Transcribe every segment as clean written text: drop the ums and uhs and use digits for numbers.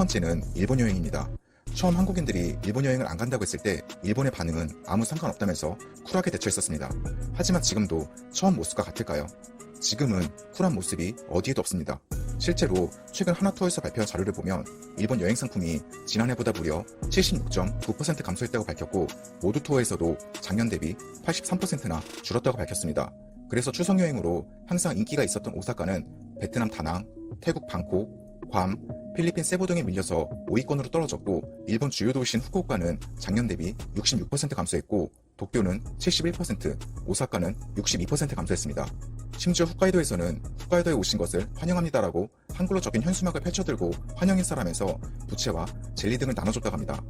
번째는 일본 여행입니다. 처음 한국인들이 일본 여행을 안 간다고 했을 때 일본의 반응은 아무 상관없다면서 쿨하게 대처했었습니다. 하지만 지금도 처음 모습과 같을까요? 지금은 쿨한 모습이 어디에도 없습니다. 실제로 최근 하나투어에서 발표한 자료를 보면 일본 여행 상품이 지난해보다 무려 76.9% 감소했다고 밝혔고, 모두 투어에서도 작년 대비 83%나 줄었다고 밝혔습니다. 그래서 추석 여행으로 항상 인기가 있었던 오사카는 베트남 다낭, 태국 방콕, 괌, 필리핀 세부 등에 밀려서 5위권으로 떨어졌고, 일본 주요 도시인 후쿠오카는 작년 대비 66% 감소했고, 도쿄는 71%, 오사카는 62% 감소했습니다. 심지어 홋카이도에서는 홋카이도에 오신 것을 환영합니다라고 한글로 적힌 현수막을 펼쳐들고 환영 인사를 하면서 부채와 젤리 등을 나눠줬다고 합니다.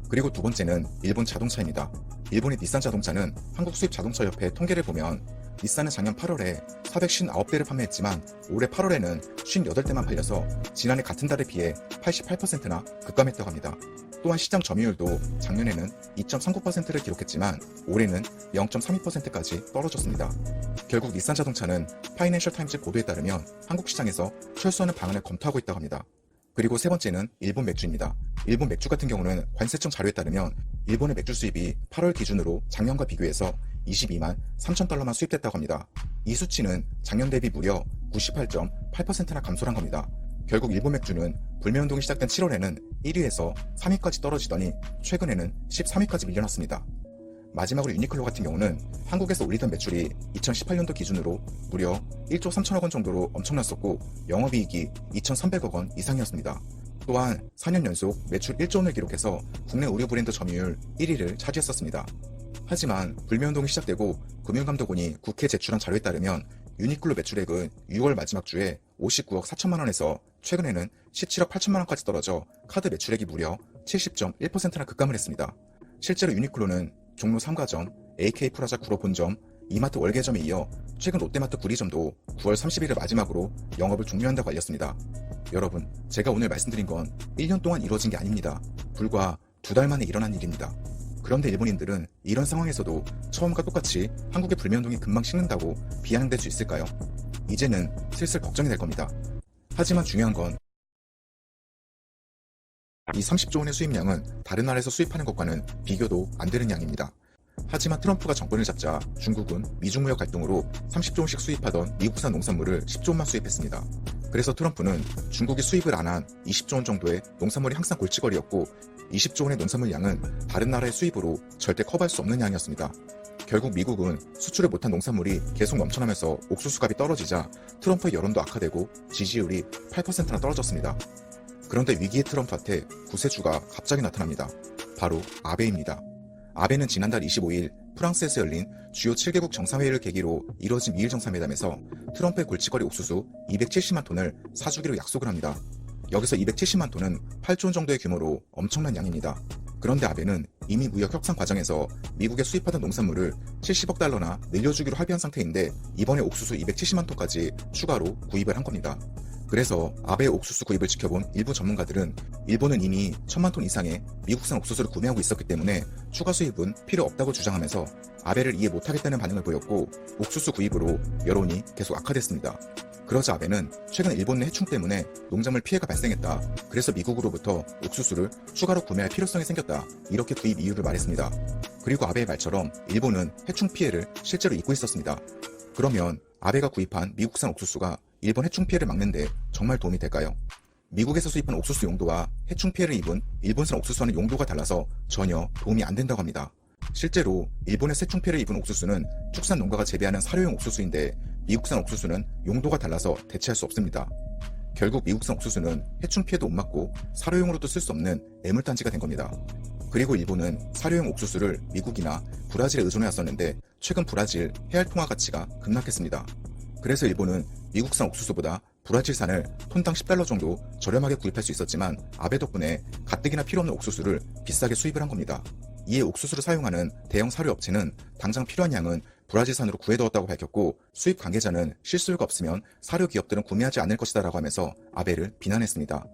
그리고 두 번째는 일본 자동차입니다. 일본의 닛산 자동차는 한국 수입 자동차 협회 통계를 보면 닛산은 작년 8월에 459대를 판매했지만 올해 8월에는 58대만 팔려서 지난해 같은 달에 비해 88%나 급감했다고 합니다. 또한 시장 점유율도 작년에는 2.39%를 기록했지만 올해는 0.32%까지 떨어졌습니다. 결국 닛산 자동차는 파이낸셜 타임즈 보도에 따르면 한국 시장에서 철수하는 방안을 검토하고 있다고 합니다. 그리고 세 번째는 일본 맥주입니다. 일본 맥주 같은 경우는 관세청 자료에 따르면 일본의 맥주 수입이 8월 기준으로 작년과 비교해서 22만 3천 달러만 수입됐다고 합니다. 이 수치는 작년 대비 무려 98.8%나 감소한 겁니다. 결국 일본 맥주는 불매운동이 시작된 7월에는 1위에서 3위까지 떨어지더니 최근에는 13위까지 밀려났습니다. 마지막으로 유니클로 같은 경우는 한국에서 올리던 매출이 2018년도 기준으로 무려 1조 3천억 원 정도로 엄청났었고, 영업이익이 2,300억 원 이상이었습니다. 또한 4년 연속 매출 1조 원을 기록해서 국내 의류 브랜드 점유율 1위를 차지했었습니다. 하지만 불매운동이 시작되고 금융감독원이 국회에 제출한 자료에 따르면 유니클로 매출액은 6월 마지막 주에 59억 4천만 원에서 최근에는 17억 8천만 원까지 떨어져 카드 매출액이 무려 70.1%나 급감을 했습니다. 실제로 유니클로는 종로 3가점, AK 프라자 구로 본점, 이마트 월계점에 이어 최근 롯데마트 구리점도 9월 30일을 마지막으로 영업을 종료한다고 알렸습니다. 여러분, 제가 오늘 말씀드린 건 1년 동안 이루어진 게 아닙니다. 불과 2달 만에 일어난 일입니다. 그런데 일본인들은 이런 상황에서도 처음과 똑같이 한국의 불매운동이 금방 식는다고 비아냥댈 수 있을까요? 이제는 슬슬 걱정이 될 겁니다. 하지만 중요한 건 이 30조 원의 수입량은 다른 나라에서 수입하는 것과는 비교도 안 되는 양입니다. 하지만 트럼프가 정권을 잡자 중국은 미중 무역 갈등으로 30조 원씩 수입하던 미국산 농산물을 10조 원만 수입했습니다. 그래서 트럼프는 중국이 수입을 안 한 20조 원 정도의 농산물이 항상 골칫거리였고, 20조 원의 농산물 양은 다른 나라의 수입으로 절대 커버할 수 없는 양이었습니다. 결국 미국은 수출을 못한 농산물이 계속 넘쳐나면서 옥수수 값이 떨어지자 트럼프의 여론도 악화되고 지지율이 8%나 떨어졌습니다. 그런데 위기의 트럼프한테 구세주가 갑자기 나타납니다. 바로 아베입니다. 아베는 지난달 25일 프랑스에서 열린 주요 7개국 정상회의를 계기로 이뤄진 미일 정상회담에서 트럼프의 골칫거리 옥수수 270만 톤을 사주기로 약속을 합니다. 여기서 270만 톤은 8조 원 정도의 규모로 엄청난 양입니다. 그런데 아베는 이미 무역 협상 과정에서 미국에 수입하던 농산물을 70억 달러나 늘려주기로 합의한 상태인데 이번에 옥수수 270만 톤까지 추가로 구입을 한 겁니다. 그래서 아베의 옥수수 구입을 지켜본 일부 전문가들은 일본은 이미 1,000만 톤 이상의 미국산 옥수수를 구매하고 있었기 때문에 추가 수입은 필요 없다고 주장하면서 아베를 이해 못하겠다는 반응을 보였고, 옥수수 구입으로 여론이 계속 악화됐습니다. 그러자 아베는 최근 일본 내 해충 때문에 농작물 피해가 발생했다. 그래서 미국으로부터 옥수수를 추가로 구매할 필요성이 생겼다. 이렇게 구입 이유를 말했습니다. 그리고 아베의 말처럼 일본은 해충 피해를 실제로 입고 있었습니다. 그러면 아베가 구입한 미국산 옥수수가 일본 해충 피해를 막는데 정말 도움이 될까요? 미국에서 수입한 옥수수 용도와 해충 피해를 입은 일본산 옥수수와는 용도가 달라서 전혀 도움이 안 된다고 합니다. 실제로 일본에서 해충 피해를 입은 옥수수는 축산 농가가 재배하는 사료용 옥수수인데 미국산 옥수수는 용도가 달라서 대체할 수 없습니다. 결국 미국산 옥수수는 해충 피해도 못 막고 사료용으로도 쓸 수 없는 애물단지가 된 겁니다. 그리고 일본은 사료용 옥수수를 미국이나 브라질에 의존해왔었는데 최근 브라질 해알 통화 가치가 급락했습니다. 그래서 일본은 미국산 옥수수보다 브라질산을 톤당 10달러 정도 저렴하게 구입할 수 있었지만 아베 덕분에 가뜩이나 필요 없는 옥수수를 비싸게 수입을 한 겁니다. 이에 옥수수를 사용하는 대형 사료업체는 당장 필요한 양은 브라질산으로 구해두었다고 밝혔고, 수입 관계자는 실수요가 없으면 사료 기업들은 구매하지 않을 것이다 라고 하면서 아베를 비난했습니다.